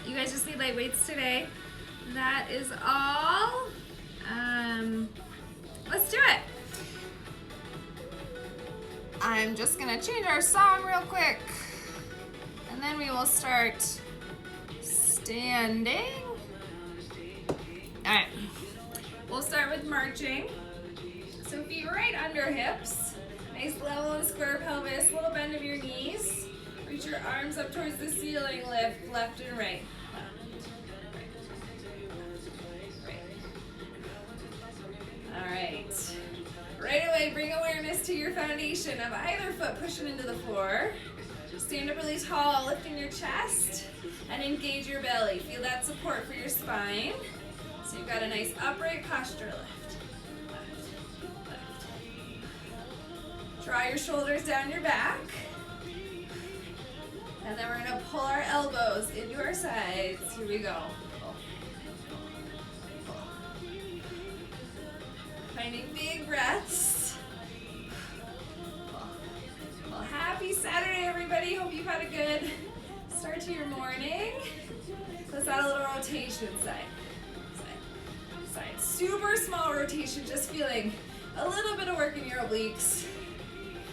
You guys just need light weights today. That is all. Let's do it. I'm just gonna change our song real quick, and then we will start standing. All right, we'll start with marching. So feet right under hips, nice level and square pelvis, little bend of your knees. Reach your arms up towards the ceiling, lift left and right. All right. Right away, bring awareness to your foundation of either foot pushing into the floor. Stand up really tall, lifting your chest, and engage your belly. Feel that support for your spine. So you've got a nice upright posture. Lift, lift, lift. Draw your shoulders down your back. And then we're gonna pull our elbows into our sides. Here we go. Finding big breaths. Well, happy Saturday, everybody. Hope you've had a good start to your morning. Let's add a little rotation, side, side, side. Super small rotation, just feeling a little bit of work in your obliques.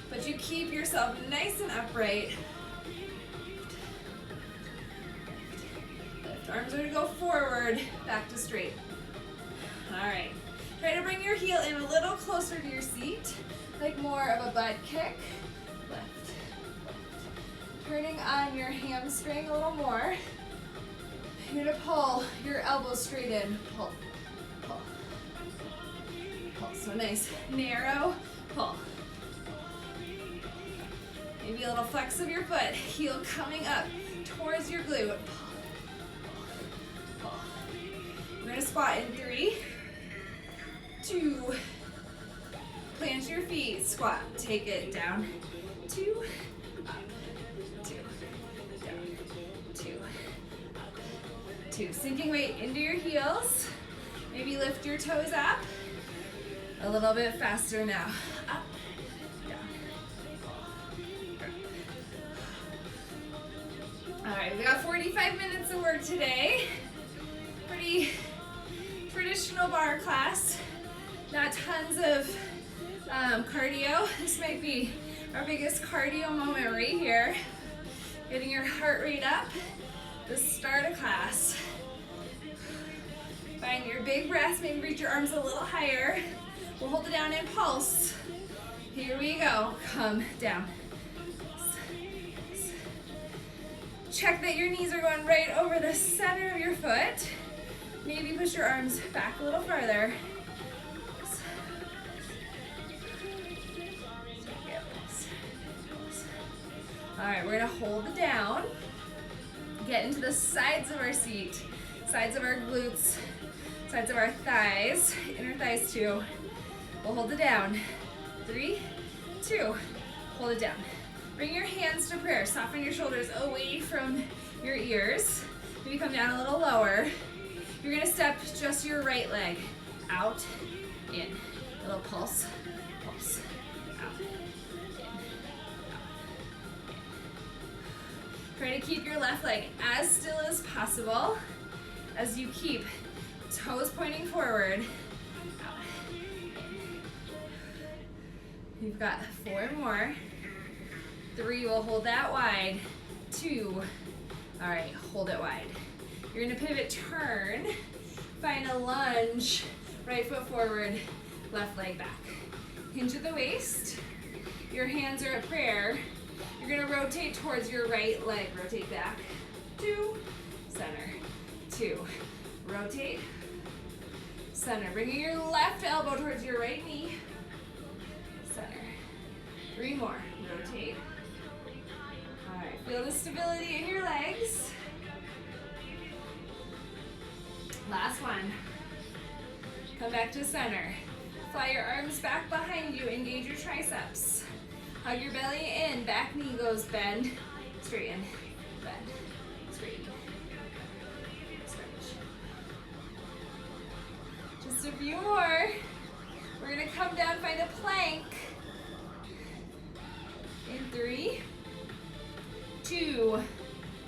But you keep yourself nice and upright. Lift. Arms are gonna go forward, back to straight. All right. Try to bring your heel in a little closer to your seat, like more of a butt kick. Lift, lift. Turning on your hamstring a little more. You're gonna pull your elbows straight in. Pull, pull, pull. So nice, narrow pull. Maybe a little flex of your foot, heel coming up towards your glute. Pull, pull, pull. We're gonna squat in 3, 2, plant your feet, squat, take it down, 2, up, 2, down, 2, up, 2. Sinking weight into your heels. Maybe lift your toes up. A little bit faster now. Up, down. All right, we got 45 minutes of work today. Pretty traditional bar class. Not tons of cardio. This might be our biggest cardio moment right here. Getting your heart rate up, the start of class. Find your big breaths, maybe reach your arms a little higher. We'll hold it down and pulse. Here we go, come down. Check that your knees are going right over the center of your foot. Maybe push your arms back a little farther. All right, we're gonna hold it down. Get into the sides of our seat, sides of our glutes, sides of our thighs, inner thighs too. We'll hold it down. 3, 2, hold it down. Bring your hands to prayer. Soften your shoulders away from your ears. Maybe come down a little lower. You're gonna step just your right leg out, in. A little pulse, pulse, out, in, out, in. Try to keep your left leg as still as possible as you keep toes pointing forward. Out, in. You've got 4 more. 3, we'll hold that wide. 2, all right, hold it wide. You're gonna pivot, turn, find a lunge, right foot forward, left leg back. Hinge at the waist, your hands are at prayer. You're gonna rotate towards your right leg, rotate back, 2, center, 2, rotate, center. Bringing your left elbow towards your right knee, center. 3 more, rotate. All right, feel the stability in your legs. Last one. Come back to center. Fly your arms back behind you. Engage your triceps. Hug your belly in. Back knee goes bend. Straighten. Bend. Straighten. Stretch. Just a few more. We're going to come down, find a plank. In 3, 2.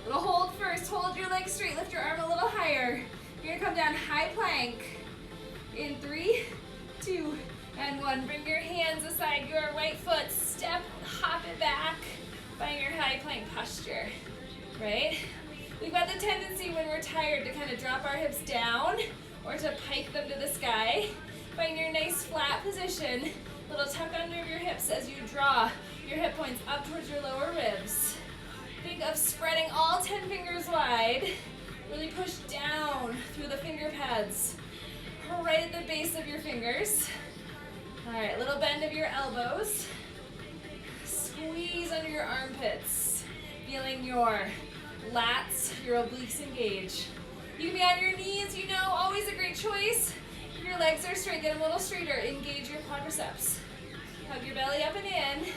Little hold first. Hold your legs straight. straight, lift your arm a little higher. You're gonna come down high plank. In 3, 2, and 1. Bring your hands aside your right foot. Step, hop it back. Find your high plank posture, right? We've got the tendency when we're tired to kind of drop our hips down or to pike them to the sky. Find your nice flat position. Little tuck under of your hips as you draw your hip points up towards your lower ribs. Think of spreading all 10 fingers wide. Really push down through the finger pads. Right at the base of your fingers. All right, little bend of your elbows. Squeeze under your armpits. Feeling your lats, your obliques engage. You can be on your knees, you know, always a great choice. If your legs are straight, get them a little straighter. Engage your quadriceps. Hug your belly up and in.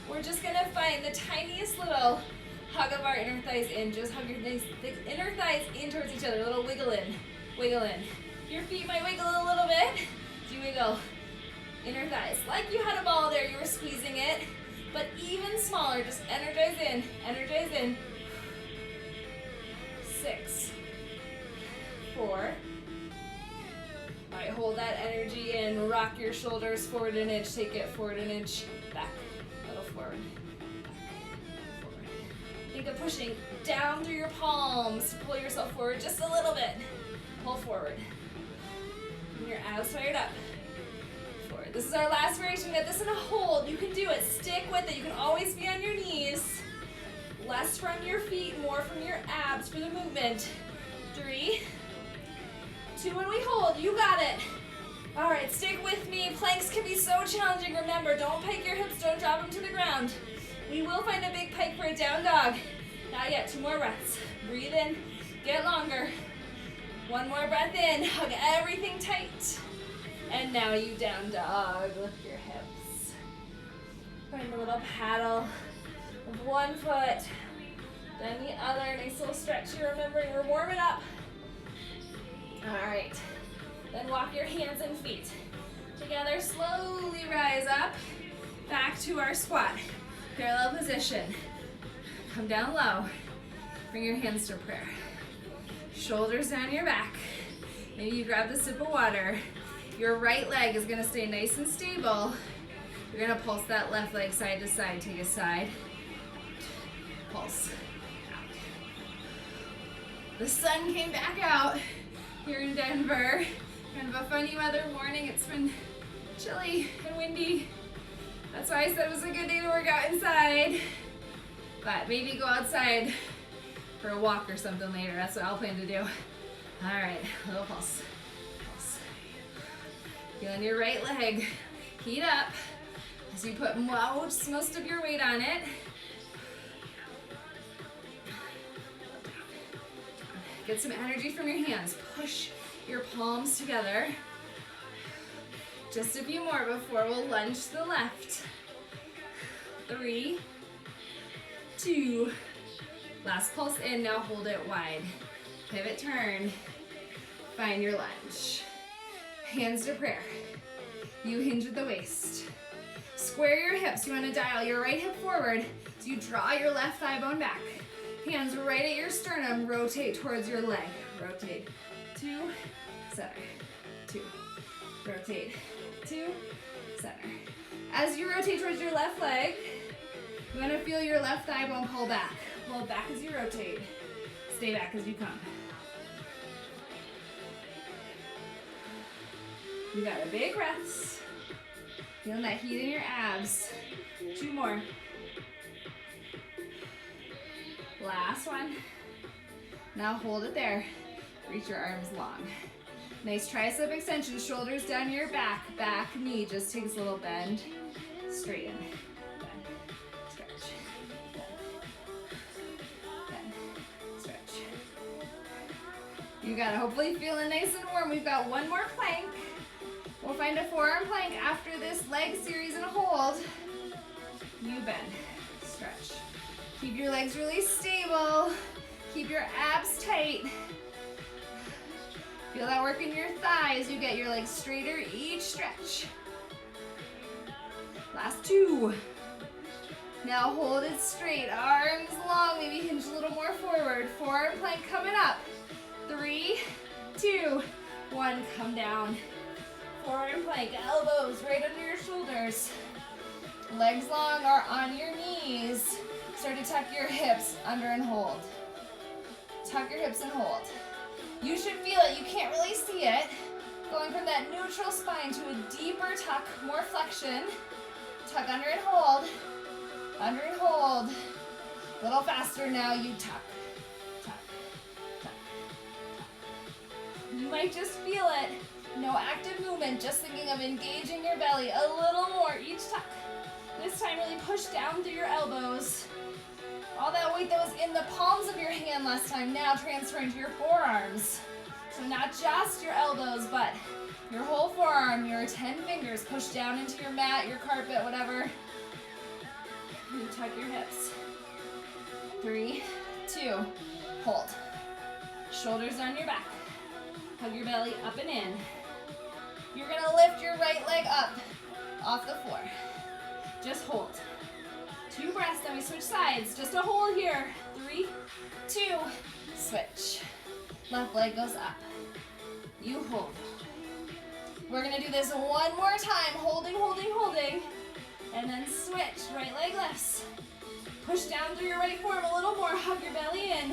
We're just gonna find the tiniest little hug of our inner thighs in. Just hug your inner thighs in towards each other. A little wiggle in. Wiggle in. Your feet might wiggle a little bit. Do you wiggle? Inner thighs. Like you had a ball there, you were squeezing it. But even smaller, just energize in. Energize in. 6, 4. All right, hold that energy in. Rock your shoulders forward an inch. Take it forward an inch. Back. A little forward. Think of pushing down through your palms. Pull yourself forward just a little bit. Pull forward. And your abs fired up. Forward. This is our last variation. Get this in a hold. You can do it. Stick with it. You can always be on your knees. Less from your feet, more from your abs for the movement. 3, 2, and we hold. You got it. All right, stick with me. Planks can be so challenging. Remember, don't pike your hips. Don't drop them to the ground. We will find a big pike for a down dog. Not yet, 2 more breaths. Breathe in, get longer. 1 more breath in, hug everything tight. And now you down dog, lift your hips. Find a little paddle with 1 foot, then the other. Nice little stretch here, remembering we're warming up. All right, then walk your hands and feet. Together, slowly rise up, back to our squat. Parallel position. Come down low. Bring your hands to prayer. Shoulders down your back. Maybe you grab the sip of water. Your right leg is gonna stay nice and stable. You're gonna pulse that left leg side to side. Take a side. Pulse. Out. The sun came back out here in Denver. Kind of a funny weather morning. It's been chilly and windy. That's why I said it was a good day to work out inside. But maybe go outside for a walk or something later. That's what I'll plan to do. All right, a little pulse. Pulse. Feeling your right leg heat up as you put most of your weight on it. Get some energy from your hands. Push your palms together. Just a few more before we'll lunge to the left. 3, 2. Last pulse in, now hold it wide. Pivot, turn. Find your lunge. Hands to prayer. You hinge at the waist. Square your hips. You want to dial your right hip forward. So you draw your left thigh bone back. Hands right at your sternum. Rotate towards your leg. Rotate. 2, center. 2. Rotate. 2, center. As you rotate towards your left leg, you want to feel your left thigh bone pull back. Pull back as you rotate. Stay back as you come. You got a big breaths. Feeling that heat in your abs. 2 more. Last one. Now hold it there. Reach your arms long. Nice tricep extension, shoulders down your back. Back knee just takes a little bend. Straighten. Bend. Stretch. Bend. Stretch. You got it. Hopefully feeling nice and warm. We've got 1 more plank. We'll find a forearm plank after this leg series and a hold. You bend. Stretch. Keep your legs really stable. Keep your abs tight. Feel that work in your thighs. You get your legs straighter each stretch. Last 2. Now hold it straight. Arms long. Maybe hinge a little more forward. Forearm plank coming up. 3, 2, 1, come down. Forearm plank, elbows right under your shoulders. Legs long or on your knees. Start to tuck your hips under and hold. Tuck your hips and hold. You should feel it, you can't really see it. Going from that neutral spine to a deeper tuck, more flexion. Tuck under and hold. Under and hold. A little faster now, you tuck. Tuck, tuck, tuck. You might just feel it. No active movement, just thinking of engaging your belly a little more each tuck. This time really push down through your elbows. All that weight that was in the palms of your hand last time, now transferring to your forearms. So not just your elbows, but your whole forearm, your 10 fingers push down into your mat, your carpet, whatever. You tuck your hips. 3, 2, hold. Shoulders on your back. Hug your belly up and in. You're gonna lift your right leg up off the floor. Just hold. 2 breaths, then we switch sides. Just a hold here. 3, 2, switch. Left leg goes up. You hold. We're gonna do this one more time. Holding, holding, holding. And then switch. Right leg lifts. Push down through your right forearm a little more. Hug your belly in.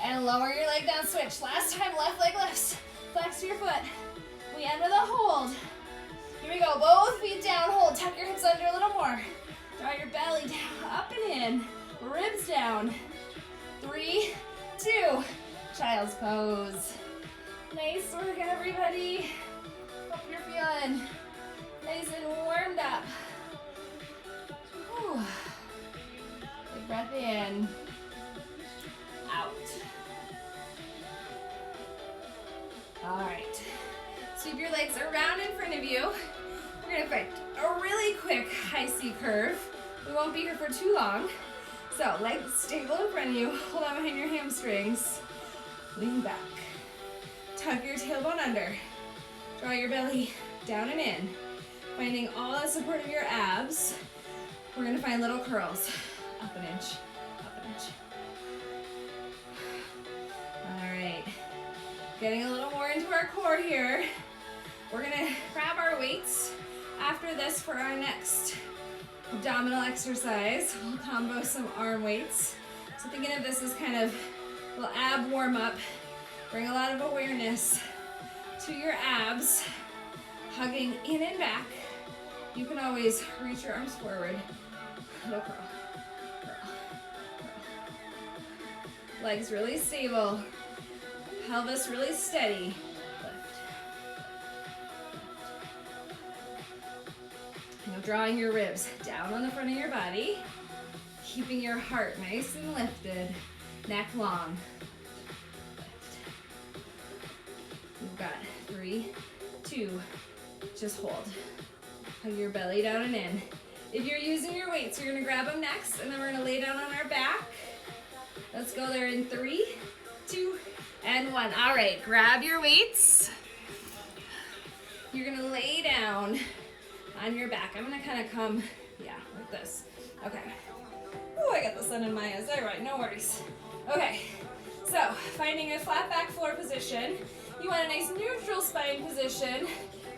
And lower your leg down, switch. Last time, left leg lifts. Flex your foot. We end with a hold. Here we go, both feet down, hold. Tuck your hips under a little more. Draw your belly down, up and in. Ribs down. 3, 2, child's pose. Nice work, everybody. Hope you're feeling nice and warmed up. Whew. Big breath in. Out. All right. Sweep your legs around in front of you. We're gonna find a really quick high C curve. We won't be here for too long. So legs stable in front of you. Hold on behind your hamstrings. Lean back. Tuck your tailbone under. Draw your belly down and in. Finding all the support of your abs. We're gonna find little curls. Up an inch, up an inch. All right. Getting a little more into our core here. We're gonna grab our weights after this for our next abdominal exercise. We'll combo some arm weights. So thinking of this as kind of a little ab warm up. Bring a lot of awareness to your abs. Hugging in and back. You can always reach your arms forward. Little curl, curl, curl. Legs really stable. Pelvis really steady. Now drawing your ribs down on the front of your body, keeping your heart nice and lifted, neck long. You've got 3, 2, just hold. Hug your belly down and in. If you're using your weights, you're gonna grab them next, and then we're gonna lay down on our back. Let's go there in 3, 2, and 1. All right, grab your weights. You're gonna lay down on your back. I'm gonna kind of come, like this. Okay. Oh, I got the sun in my eyes. All right, no worries. Okay, so finding a flat back floor position. You want a nice neutral spine position.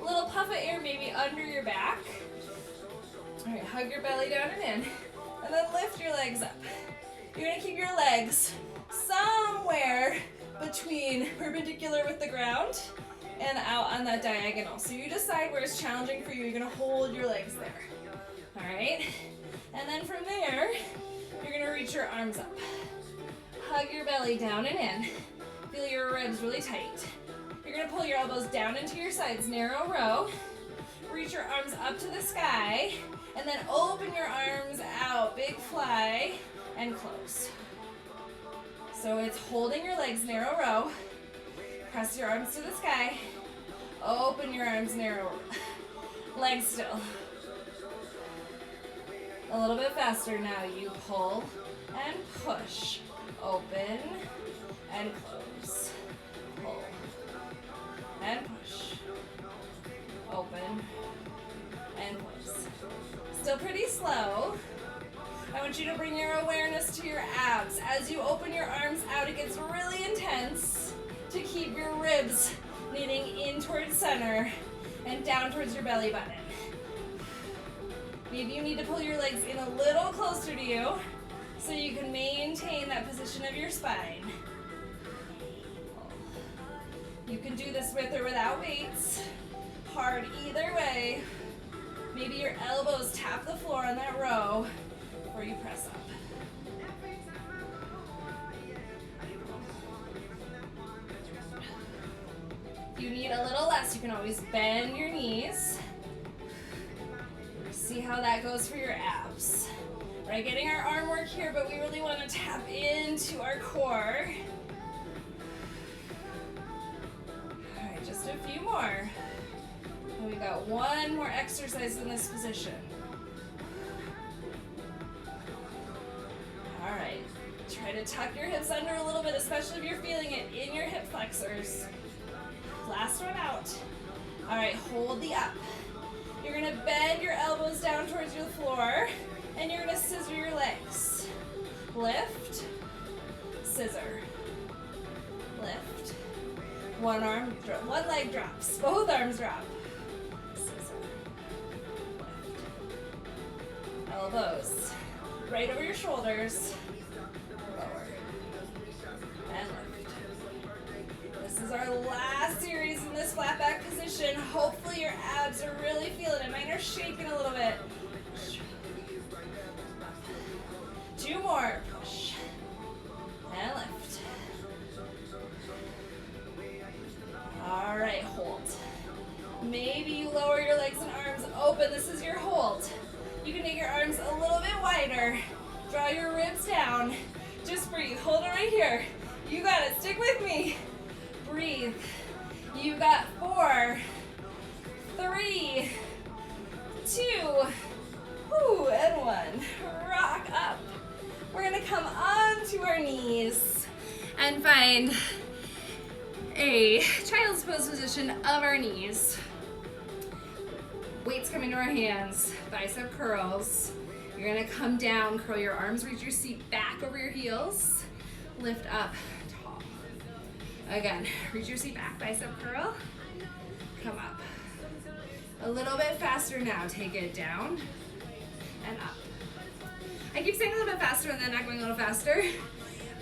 A little puff of air maybe under your back. All right, hug your belly down and in. And then lift your legs up. You're gonna keep your legs somewhere between perpendicular with the ground and out on that diagonal. So you decide where it's challenging for you. You're gonna hold your legs there. All right? And then from there, you're gonna reach your arms up. Hug your belly down and in. Feel your ribs really tight. You're gonna pull your elbows down into your sides, narrow row. Reach your arms up to the sky, and then open your arms out, big fly, and close. So it's holding your legs, narrow row. Press your arms to the sky. Open your arms, narrow. Legs still. A little bit faster now. You pull and push. Open and close. Pull and push. Open and close. Still pretty slow. I want you to bring your awareness to your abs. As you open your arms out, it gets really intense to keep your ribs leaning in towards center and down towards your belly button. Maybe you need to pull your legs in a little closer to you so you can maintain that position of your spine. You can do this with or without weights. Hard either way. Maybe your elbows tap the floor on that row before you press up. If you need a little less, you can always bend your knees. See how that goes for your abs. We're getting our arm work here, but we really want to tap into our core. All right, just a few more. And we got one more exercise in this position. All right, try to tuck your hips under a little bit, especially if you're feeling it in your hip flexors. Last one out. All right, hold the up. You're gonna bend your elbows down towards your floor, and you're gonna scissor your legs. Lift, scissor, lift. One leg drops, both arms drop. Scissor, lift. Elbows right over your shoulders, lower, and lift. This is our last series in this flat back position. Hopefully your abs are really feeling it. Mine are shaking a little bit. Two more. Push and lift. All right, hold. Maybe you lower your legs and arms open. This is your hold. You can make your arms a little bit wider. Draw your ribs down. Just breathe. Hold it right here. You got it. Stick with me. Breathe. You got 4, 3, 2, and 1. Rock up. We're gonna come onto our knees and find a child's pose position of our knees. Weights come into our hands, bicep curls. You're gonna come down, curl your arms, reach your seat back over your heels, lift up. Again, reach your seat back, bicep curl, come up. A little bit faster now, take it down and up. I keep saying a little bit faster and then not going a little faster.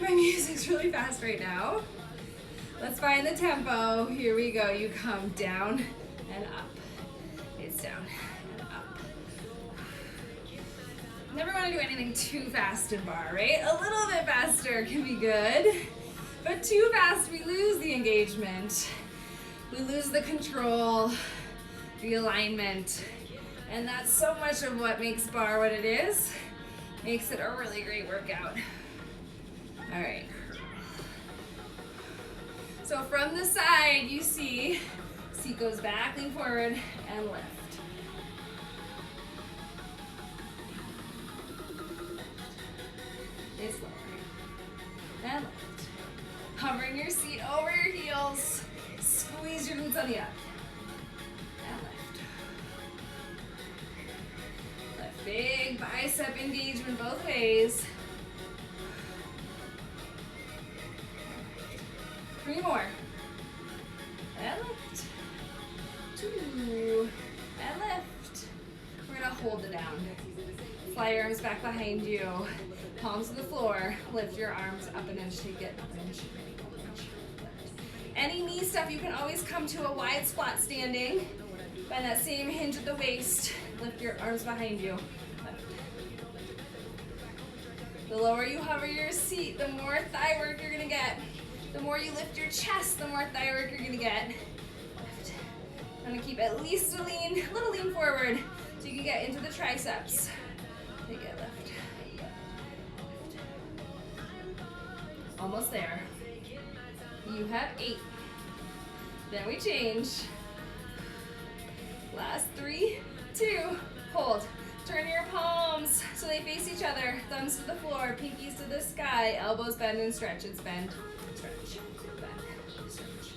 My music's really fast right now. Let's find the tempo. Here we go, you come down and up. It's down and up. Never wanna do anything too fast in bar, right? A little bit faster can be good. But too fast, we lose the engagement. We lose the control, the alignment. And that's so much of what makes bar what it is. Makes it a really great workout. All right. So from the side, you see, seat goes back, lean forward, and lift. It's lower. And lift. Hovering your seat over your heels. Squeeze your glutes on the up. And lift. Lift. Big bicep engagement both ways. 3 more. And lift. 2. And lift. We're gonna hold it down. Fly your arms back behind you. Palms to the floor. Lift your arms up an inch. Take it up an inch. Any knee stuff, you can always come to a wide squat standing. Bend that same hinge at the waist. Lift your arms behind you. The lower you hover your seat, the more thigh work you're gonna get. The more you lift your chest, the more thigh work you're gonna get. Lift. I'm gonna keep at least a little lean forward so you can get into the triceps. Take it, lift. Almost there. You have 8. Then we change. Last 3, 2, hold. Turn your palms so they face each other. Thumbs to the floor, pinkies to the sky. Elbows bend and stretch. It's bend, stretch, bend, stretch.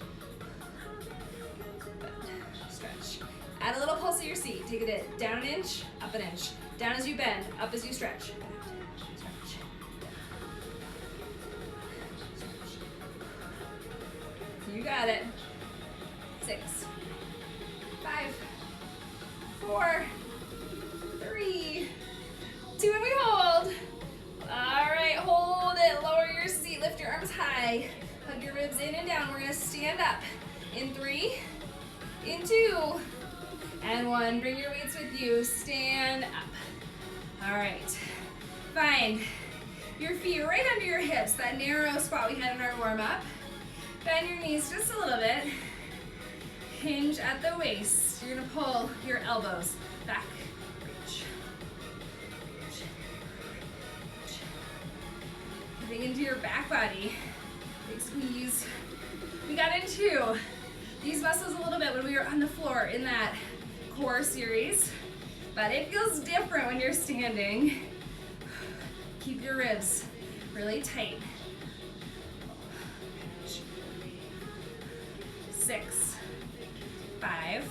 Bend, stretch. Add a little pulse to your seat. Take it down an inch, up an inch. Down as you bend, up as you stretch. You got it. 6, 5, 4, 3, 2, and we hold. All right, hold it. Lower your seat. Lift your arms high. Hug your ribs in and down. We're going to stand up in 3, in 2, and 1. Bring your weights with you. Stand up. All right. Find your feet right under your hips, that narrow spot we had in our warm-up. Bend your knees just a little bit. Hinge at the waist. You're going to pull your elbows back. Reach. Getting into your back body. Big squeeze. We got into these muscles a little bit when we were on the floor in that core series, but it feels different when you're standing. Keep your ribs really tight. 6, 5,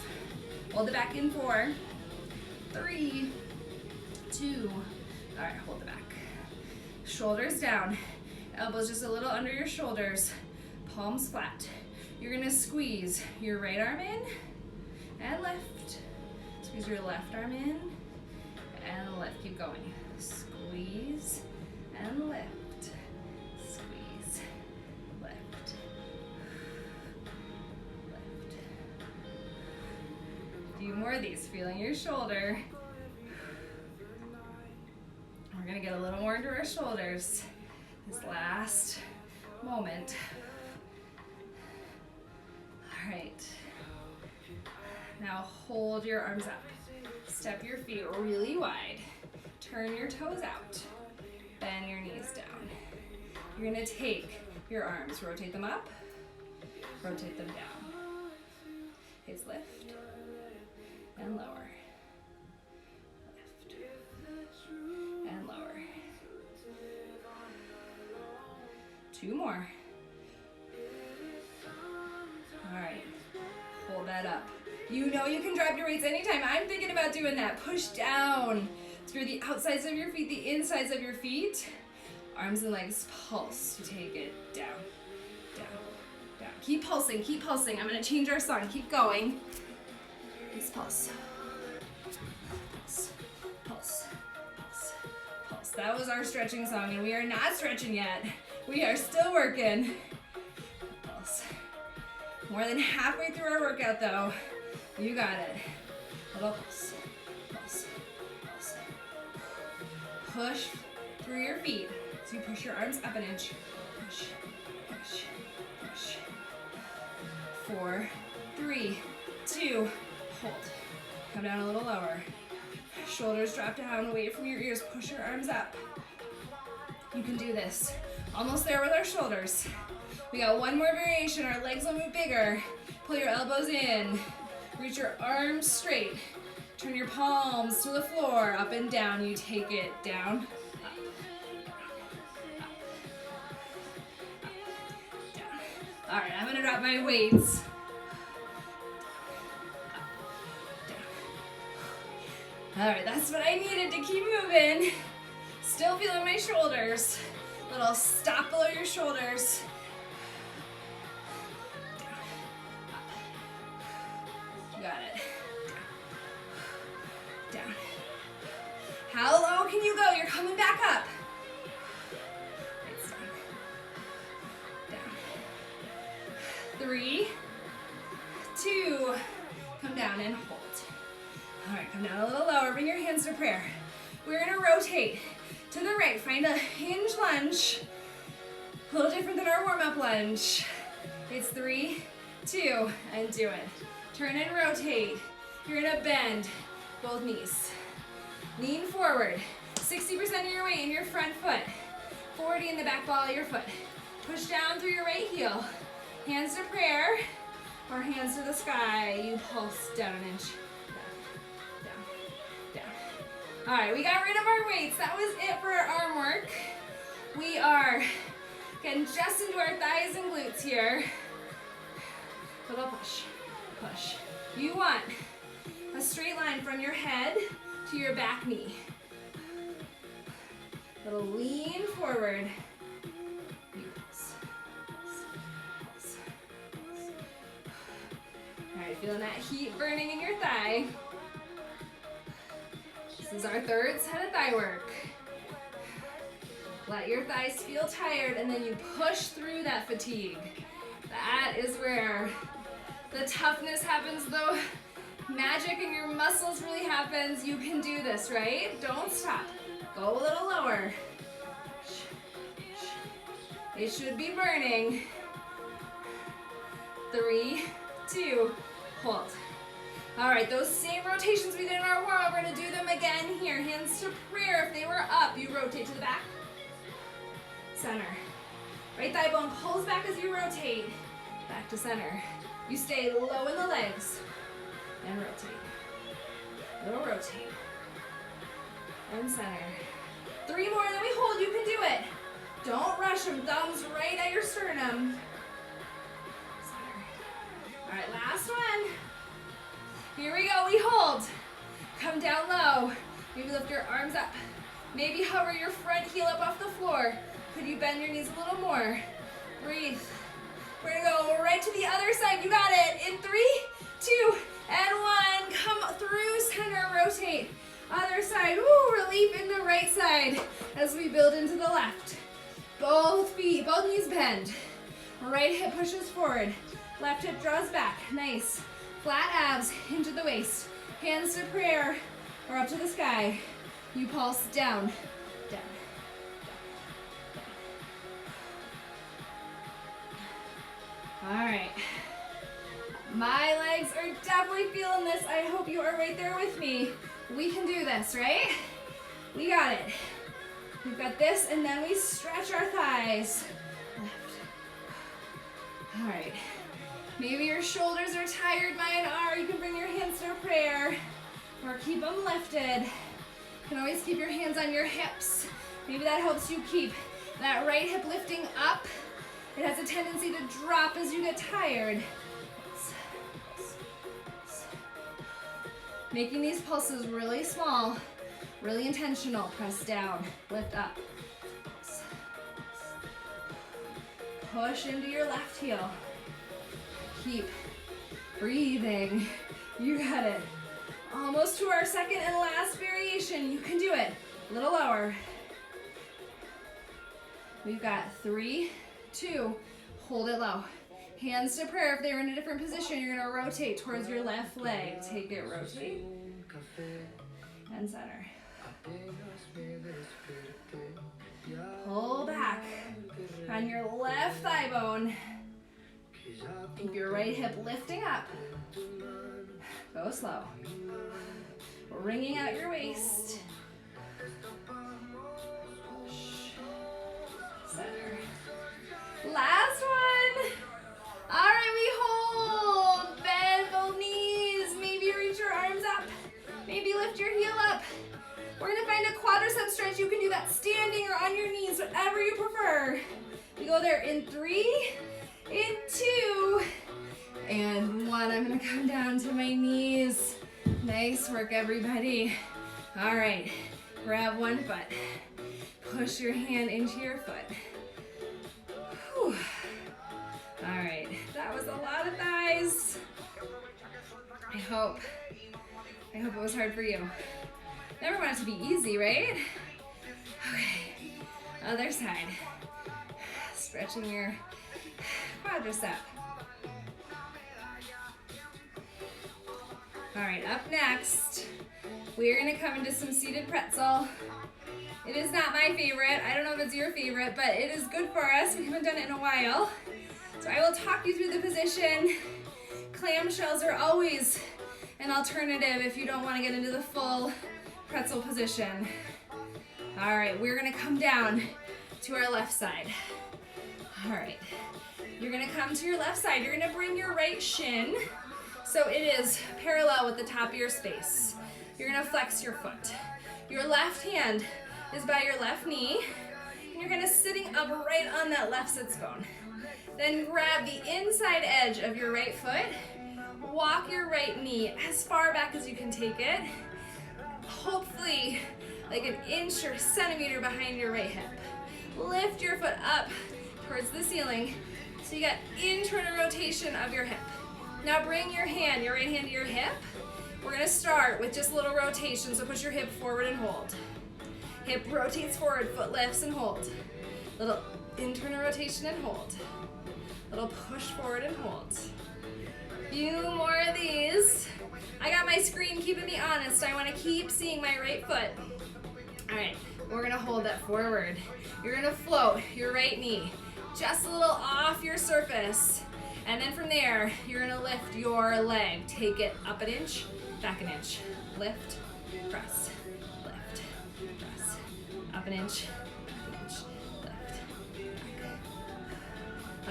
hold it back in 4, 3, 2, all right, hold it back. Shoulders down, elbows just a little under your shoulders, palms flat. You're gonna squeeze your right arm in and left. Squeeze your left arm in and left, keep going. Squeeze and lift, squeeze, lift, lift. A few more of these, feeling your shoulder. We're gonna get a little more into our shoulders this last moment. All right, now hold your arms up. Step your feet really wide. Turn your toes out. Bend your knees down. You're gonna take your arms, rotate them up, rotate them down. Hips lift and lower. Lift and lower. 2 more. All right, hold that up. You know you can drop your weights anytime. I'm thinking about doing that. Push down through the outsides of your feet, the insides of your feet. Arms and legs pulse. You take it down, down, down. Keep pulsing, keep pulsing. I'm gonna change our song. Keep going. Please pulse. Pulse, pulse, pulse, pulse. That was our stretching song, and we are not stretching yet. We are still working. Pulse. More than halfway through our workout though. You got it. Little pulse, pulse, pulse. Push through your feet. So you push your arms up an inch. Push, push, push. 4, 3, 2, hold. Come down a little lower. Shoulders drop down away from your ears. Push your arms up. You can do this. Almost there with our shoulders. We got one more variation. Our legs will move bigger. Pull your elbows in. Reach your arms straight. Turn your palms to the floor, up and down. You take it down, up, down. All right, I'm gonna drop my weights. Up, down. All right, that's what I needed to keep moving. Still feeling my shoulders. Little stop below your shoulders. Got it. Down. How low can you go? You're coming back up. It's down. 3, 2, come down and hold. All right, come down a little lower. Bring your hands to prayer. We're gonna rotate to the right. Find a hinge lunge. A little different than our warm-up lunge. It's 3, 2, and do it. Turn and rotate. You're gonna bend both knees. Lean forward. 60% of your weight in your front foot. 40 in the back ball of your foot. Push down through your right heel. Hands to prayer or hands to the sky. You pulse down an inch. Down, down, down. All right, we got rid of our weights. That was it for our arm work. We are getting just into our thighs and glutes here. Little push. Push. You want a straight line from your head to your back knee. Little lean forward. You pulse, pulse, pulse, pulse. Feeling that heat burning in your thigh. This is our third set of thigh work. Let your thighs feel tired and then you push through that fatigue. That is where the toughness happens, the magic in your muscles really happens. You can do this, right? Don't stop. Go a little lower. It should be burning. 3, 2, hold. All right, those same rotations we did in our warm-up, we're gonna do them again here. Hands to prayer. If they were up, you rotate to the back. Center. Right thigh bone pulls back as you rotate. Back to center. You stay low in the legs. And rotate. Little rotate. And center. 3 more, and then we hold. You can do it. Don't rush them. Thumbs right at your sternum. Center. All right, last one. Here we go. We hold. Come down low. Maybe lift your arms up. Maybe hover your front heel up off the floor. Could you bend your knees a little more? Breathe. We're gonna go right to the other side. You got it. In 3, 2, and 1. Come through center, rotate. Other side. Woo, relief in the right side as we build into the left. Both feet, both knees bend. Right hip pushes forward. Left hip draws back. Nice. Flat abs into the waist. Hands to prayer or up to the sky. You pulse down, down. All right. My legs are definitely feeling this. I hope you are right there with me. We can do this, right? We got it. We've got this, and then we stretch our thighs. Left. All right. Maybe your shoulders are tired, mine are. You can bring your hands to prayer or keep them lifted. You can always keep your hands on your hips. Maybe that helps you keep that right hip lifting up. It has a tendency to drop as you get tired. Making these pulses really small, really intentional. Press down, lift up. Push into your left heel. Keep breathing. You got it. Almost to our second and last variation. You can do it. A little lower. We've got 3, 2, hold it low. Hands to prayer. If they're in a different position, you're gonna rotate towards your left leg. Take it, rotate. And center. Pull back on your left thigh bone. Keep your right hip lifting up. Go slow. Wringing out your waist. Center. Last one. All right, we hold. Bend both knees. Maybe reach your arms up. Maybe lift your heel up. We're gonna find a quadricep stretch. You can do that standing or on your knees, whatever you prefer. We go there in 3, in 2, and 1. I'm gonna come down to my knees. Nice work, everybody. All right, grab one foot. Push your hand into your foot. Whew. All right, that was a lot of thighs. I hope it was hard for you. Never want it to be easy, right? Okay, other side. Stretching your quadricep. All right, up next, we're gonna come into some seated pretzel. It is not my favorite. I don't know if it's your favorite, but it is good for us. We haven't done it in a while. So I will talk you through the position. Clamshells are always an alternative if you don't want to get into the full pretzel position. All right, we're gonna come down to our left side. All right, you're gonna come to your left side. You're gonna bring your right shin so it is parallel with the top of your space. You're gonna flex your foot. Your left hand is by your left knee, and you're gonna sitting up right on that left sits bone. Then grab the inside edge of your right foot, walk your right knee as far back as you can take it, hopefully like an inch or centimeter behind your right hip. Lift your foot up towards the ceiling so you got internal rotation of your hip. Now bring your right hand to your hip. We're gonna start with just a little rotation, so push your hip forward and hold. Hip rotates forward, foot lifts and hold. Little internal rotation and hold. Little push forward and hold. Few more of these. I got my screen keeping me honest. I wanna keep seeing my right foot. All right, we're gonna hold that forward. You're gonna float your right knee just a little off your surface. And then from there, you're gonna lift your leg. Take it up an inch, back an inch. Lift, press, lift, press. Up an inch, lift, back.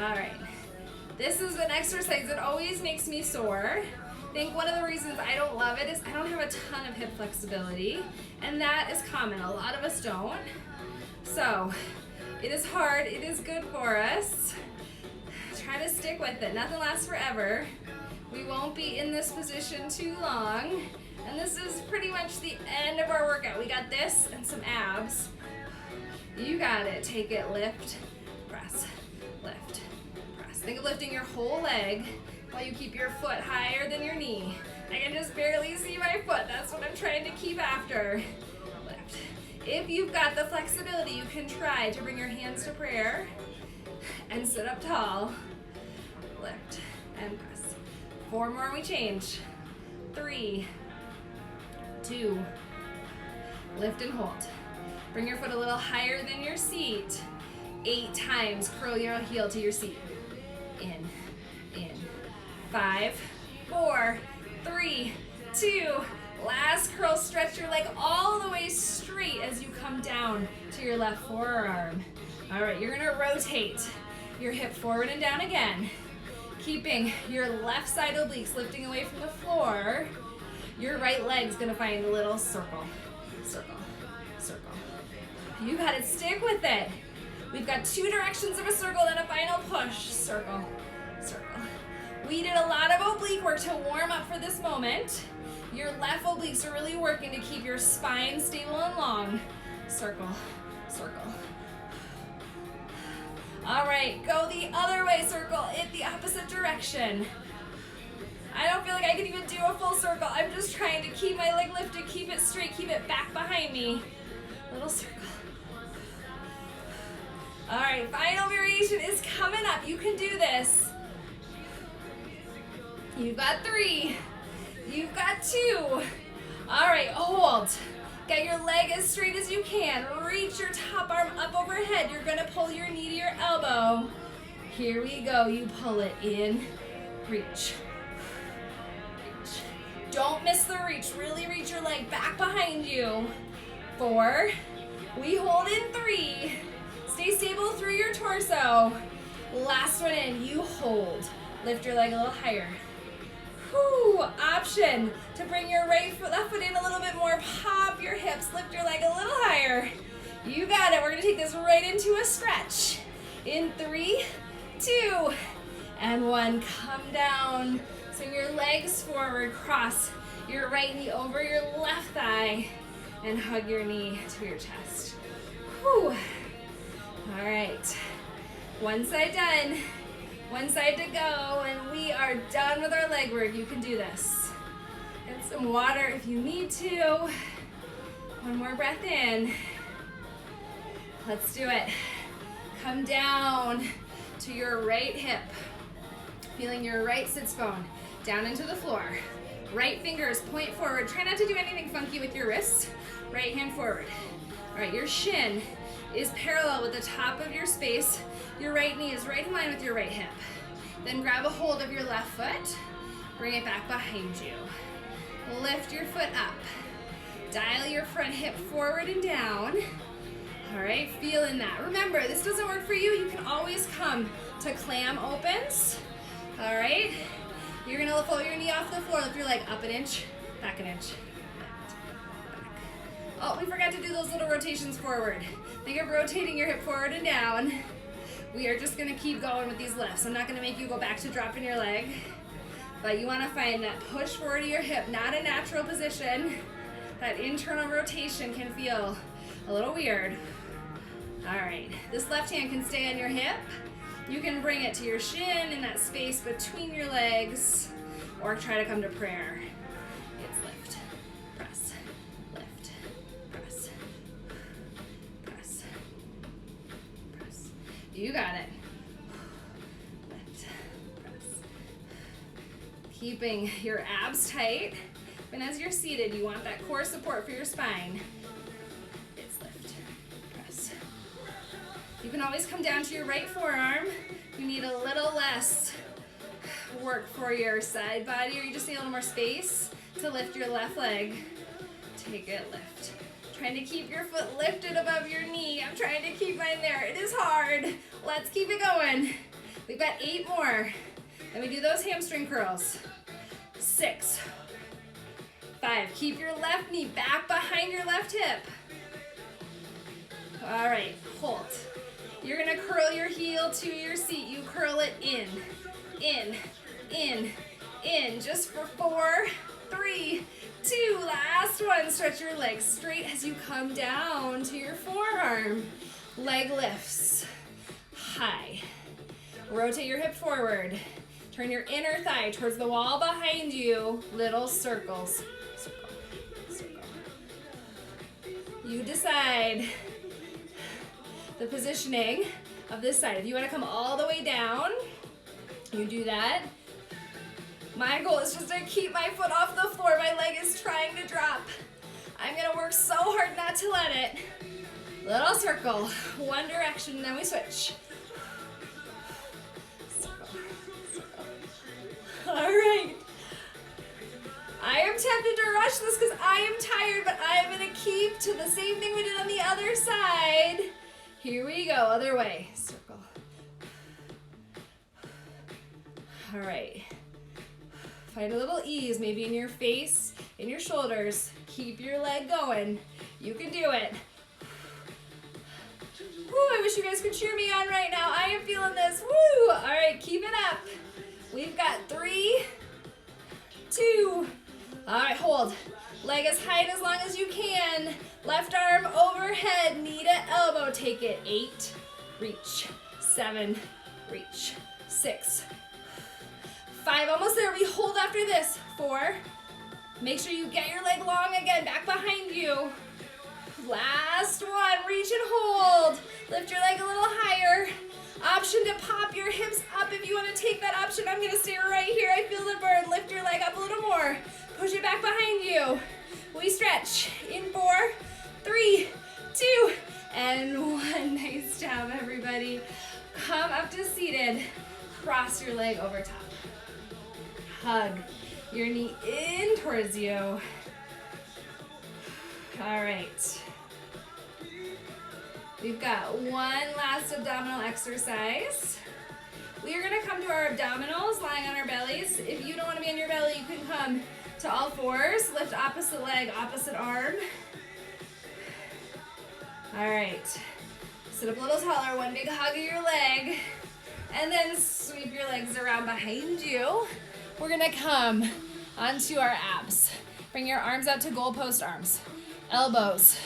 All right. This is an exercise that always makes me sore. I think one of the reasons I don't love it is I don't have a ton of hip flexibility, and that is common. A lot of us don't. So it is hard. It is good for us. Try to stick with it. Nothing lasts forever. We won't be in this position too long. And this is pretty much the end of our workout. We got this and some abs. You got it. Take it. Lift, press, lift, press. Think of lifting your whole leg while you keep your foot higher than your knee. I can just barely see my foot. That's what I'm trying to keep after. Lift. If you've got the flexibility, you can try to bring your hands to prayer and sit up tall. Lift and press. 4 more and we change. 3, 2, lift and hold. Bring your foot a little higher than your seat. 8 times, curl your heel to your seat. In. 5, 4, 3, 2, last curl. Stretch your leg all the way straight as you come down to your left forearm. All right, you're gonna rotate your hip forward and down again, keeping your left side obliques lifting away from the floor. Your right leg's gonna find a little circle, circle, circle. You gotta stick with it. We've got 2 directions of a circle, then a final push. Circle, circle. We did a lot of oblique work to warm up for this moment. Your left obliques are really working to keep your spine stable and long. Circle, circle. All right, go the other way, circle, in the opposite direction. I don't feel like I can even do a full circle. I'm just trying to keep my leg lifted, keep it straight, keep it back behind me. Little circle. All right, final variation is coming up. You can do this. You've got 3. You've got 2. All right, hold. Get your leg as straight as you can. Reach your top arm up overhead. You're gonna pull your knee to your elbow. Here we go. You pull it in, reach. Reach. Don't miss the reach. Really reach your leg back behind you. 4. We hold in 3. Stay stable through your torso. Last one in, you hold. Lift your leg a little higher. Whew, option to bring your left foot in a little bit more. Pop your hips, lift your leg a little higher. You got it. We're gonna take this right into a stretch. In 3, 2, and 1. Come down. Swing your legs forward, cross your right knee over your left thigh, and hug your knee to your chest. Whew. All right, one side done. One side to go, and we are done with our leg work. You can do this. Get some water if you need to. One more breath in. Let's do it. Come down to your right hip. Feeling your right sits bone down into the floor. Right fingers point forward. Try not to do anything funky with your wrists. Right hand forward. All right, your shin is parallel with the top of your space. Your right knee is right in line with your right hip. Then grab a hold of your left foot. Bring it back behind you. Lift your foot up. Dial your front hip forward and down. All right, feeling that. Remember, this doesn't work for you. You can always come to clam opens. All right, you're gonna float your knee off the floor. Lift your leg up an inch, back an inch. Oh, we forgot to do those little rotations forward. Think of rotating your hip forward and down. We are just gonna keep going with these lifts. I'm not gonna make you go back to dropping your leg, but you wanna find that push forward of your hip, not a natural position. That internal rotation can feel a little weird. All right, this left hand can stay on your hip. You can bring it to your shin in that space between your legs. or try to come to prayer. It's lift, press, lift, press, press, press. You got it. Lift, press. Keeping your abs tight. And as you're seated, you want that core support for your spine. It's lift, press. You can always come down to your right forearm. You need a little less work for your side body, or you just need a little more space to lift your left leg. Take it, lift. Trying to keep your foot lifted above your knee. I'm trying to keep mine there. It is hard. Let's keep it going. We've got 8 more. Then we do those hamstring curls. 6, 5, keep your left knee back behind your left hip. All right, hold. You're gonna curl your heel to your seat. You curl it in, in, just for 4, 3, 2, last one. Stretch your legs straight as you come down to your forearm. Leg lifts, high. Rotate your hip forward. Turn your inner thigh towards the wall behind you. Little circles. Circle, circle. You decide the positioning of this side. If you want to come all the way down, you do that. My goal is just to keep my foot off the floor. My leg is trying to drop. I'm gonna work so hard not to let it. Little circle, one direction, then we switch. Circle, circle. All right. I am tempted to rush this because I am tired, but I am gonna keep to the same thing we did on the other side. Here we go, other way, circle. All right. Find a little ease, maybe in your face, in your shoulders. Keep your leg going. You can do it. Woo, I wish you guys could cheer me on right now. I am feeling this. Woo! All right, keep it up. We've got 3, 2. All right, hold. Leg as high and as long as you can. Left arm overhead, knee to elbow. Take it. 8, reach. 7, reach. 6, 5, almost there. We hold after this. 4, make sure you get your leg long again, back behind you. Last one, reach and hold. Lift your leg a little higher. Option to pop your hips up if you want to take that option. I'm gonna stay right here. I feel the burn. Lift your leg up a little more. Push it back behind you. We stretch in 4, 3, 2, and 1. Nice job, everybody. Come up to seated. Cross your leg over top. Hug your knee in towards you. All right. We've got one last abdominal exercise. We are gonna come to our abdominals, lying on our bellies. If you don't wanna be on your belly, you can come to all fours. Lift opposite leg, opposite arm. All right. Sit up a little taller, one big hug of your leg, and then sweep your legs around behind you. We're gonna come onto our abs. Bring your arms out to goalpost arms. Elbows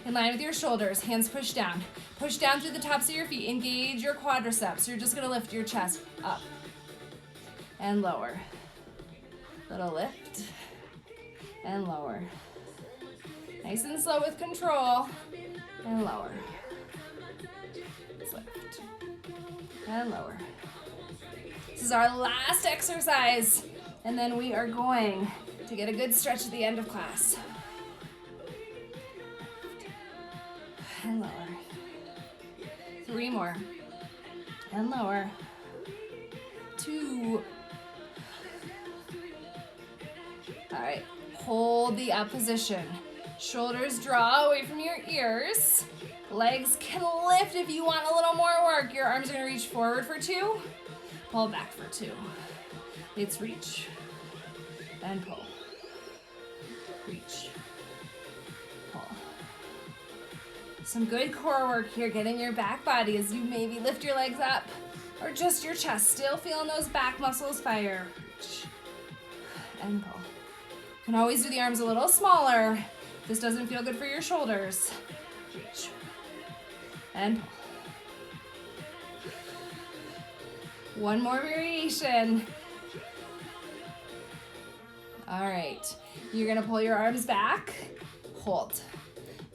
in line with your shoulders, hands push down. Push down through the tops of your feet. Engage your quadriceps. You're just gonna lift your chest up and lower. Little lift and lower. Nice and slow with control and lower. Lift and lower. This is our last exercise, and then we are going to get a good stretch at the end of class. And lower. 3 more. And lower. 2. All right, hold the up position. Shoulders draw away from your ears. Legs can lift if you want a little more work. Your arms are gonna reach forward for 2. Pull back for 2. It's reach and pull. Reach, pull. Some good core work here, getting your back body as you maybe lift your legs up or just your chest. Still feeling those back muscles fire. Reach and pull. You can always do the arms a little smaller. If this doesn't feel good for your shoulders. Reach and pull. One more variation. All right, you're gonna pull your arms back, hold.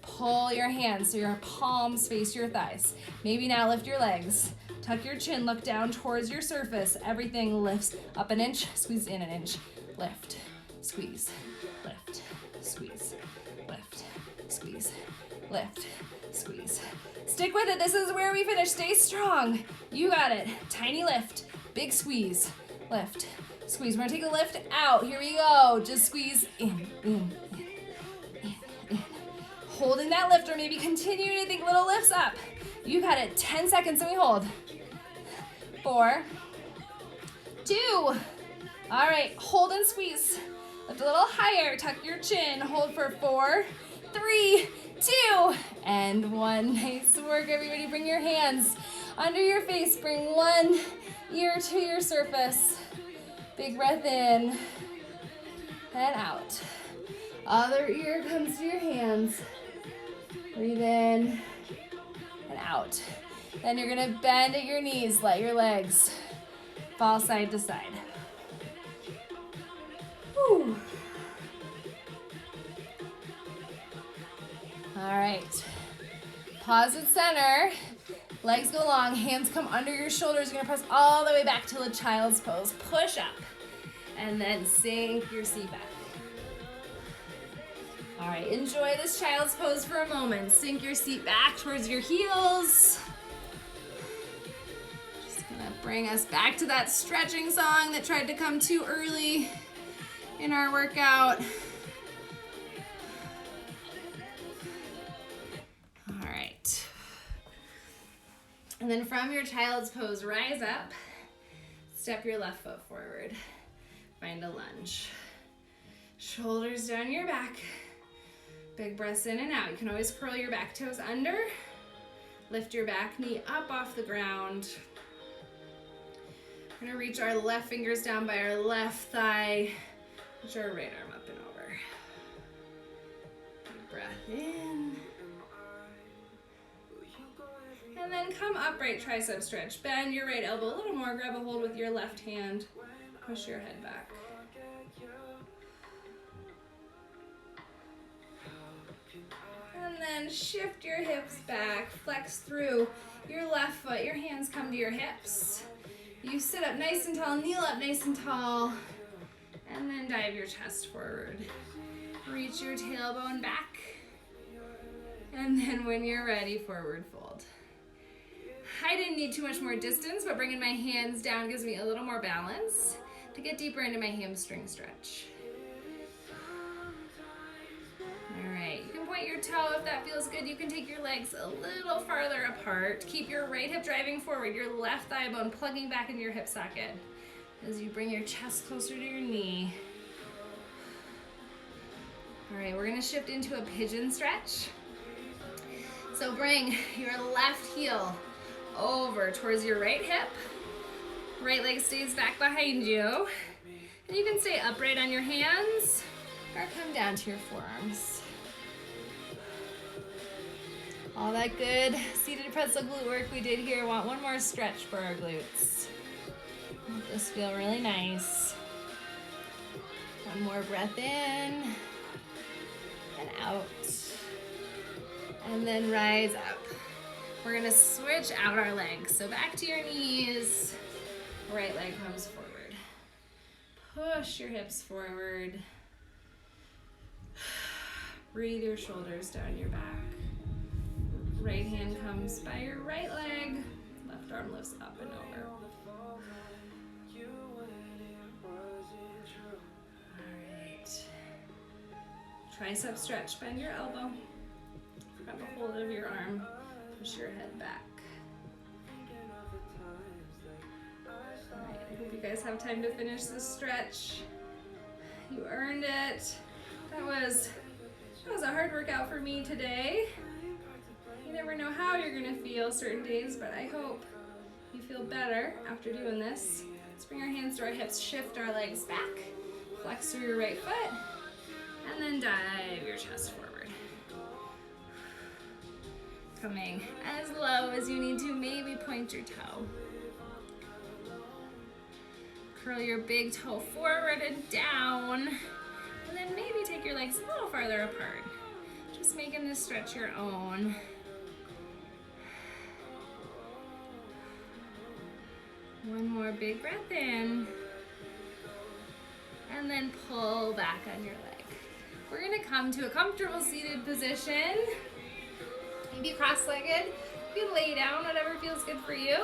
Pull your hands so your palms face your thighs. Maybe now lift your legs. Tuck your chin, look down towards your surface. Everything lifts up an inch, squeeze in an inch. Lift, squeeze, lift, squeeze, lift, squeeze, lift, squeeze. Stick with it, this is where we finish. Stay strong. You got it. Tiny lift, big squeeze, lift, squeeze. We're gonna take a lift out. Here we go. Just squeeze in, in. Holding that lift, or maybe continue to think little lifts up. You got it. 10 seconds and we hold. 4, 2. All right, hold and squeeze. Lift a little higher, tuck your chin. Hold for 4, 3, 2, and 1. Nice work, everybody. Bring your hands under your face. Bring one ear to your surface. Big breath in and out. Other ear comes to your hands. Breathe in and out. Then you're gonna bend at your knees, let your legs fall side to side. Whew. All right, pause at center, legs go long, hands come under your shoulders. You're gonna press all the way back to a child's pose. Push up, and then sink your seat back. All right, enjoy this child's pose for a moment. Sink your seat back towards your heels. Just gonna bring us back to that stretching song that tried to come too early in our workout. All right. And then from your child's pose, rise up, step your left foot forward, find a lunge. Shoulders down your back. Big breaths in and out. You can always curl your back toes under. Lift your back knee up off the ground. We're gonna reach our left fingers down by our left thigh. Reach our right arm up and over. Big breath in. And then come upright tricep stretch. Bend your right elbow a little more. Grab a hold with your left hand. Push your head back. And then shift your hips back, flex through your left foot. Your hands come to your hips. You sit up nice and tall, kneel up nice and tall, and then dive your chest forward. Reach your tailbone back, and then when you're ready, forward fold. I didn't need too much more distance, but bringing my hands down gives me a little more balance to get deeper into my hamstring stretch. All right, you can point your toe if that feels good. You can take your legs a little farther apart. Keep your right hip driving forward, your left thigh bone plugging back into your hip socket as you bring your chest closer to your knee. All right, we're gonna shift into a pigeon stretch. So bring your left heel over towards your right hip. Right leg stays back behind you. And you can stay upright on your hands or come down to your forearms. All that good seated pretzel glute work we did here. Want one more stretch for our glutes. Let this feel really nice. One more breath in and out. And then rise up. We're gonna switch out our legs. So back to your knees. Right leg comes forward. Push your hips forward. Breathe your shoulders down your back. Right hand comes by your right leg. Left arm lifts up and over. All right. Tricep stretch, bend your elbow. Grab a hold of your arm. Push your head back. All right, I hope you guys have time to finish this stretch. You earned it. That was a hard workout for me today. You never know how you're gonna feel certain days, but I hope you feel better after doing this. Let's bring our hands to our hips, shift our legs back, flex through your right foot, and then dive your chest forward. Coming as low as you need to, maybe point your toe. Curl your big toe forward and down. And then maybe take your legs a little farther apart. Just making this stretch your own. One more big breath in. And then pull back on your leg. We're gonna come to a comfortable seated position. Maybe cross-legged. You can lay down, whatever feels good for you.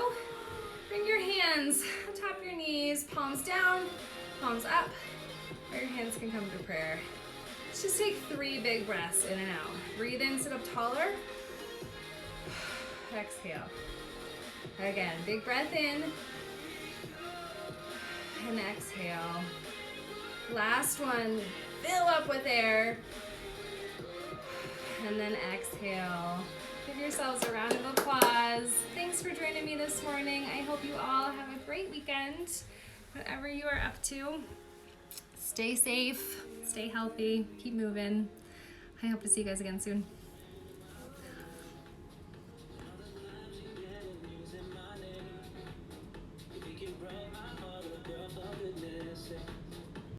Bring your hands on top of your knees, palms down, palms up, or your hands can come to prayer. Let's just take 3 big breaths in and out. Breathe in, sit up taller. Exhale. Again, big breath in. And exhale. Last one, fill up with air. And then exhale. Give yourselves a round of applause. Thanks for joining me this morning. I hope you all have a great weekend. Whatever you are up to, stay safe, stay healthy, keep moving. I hope to see you guys again soon.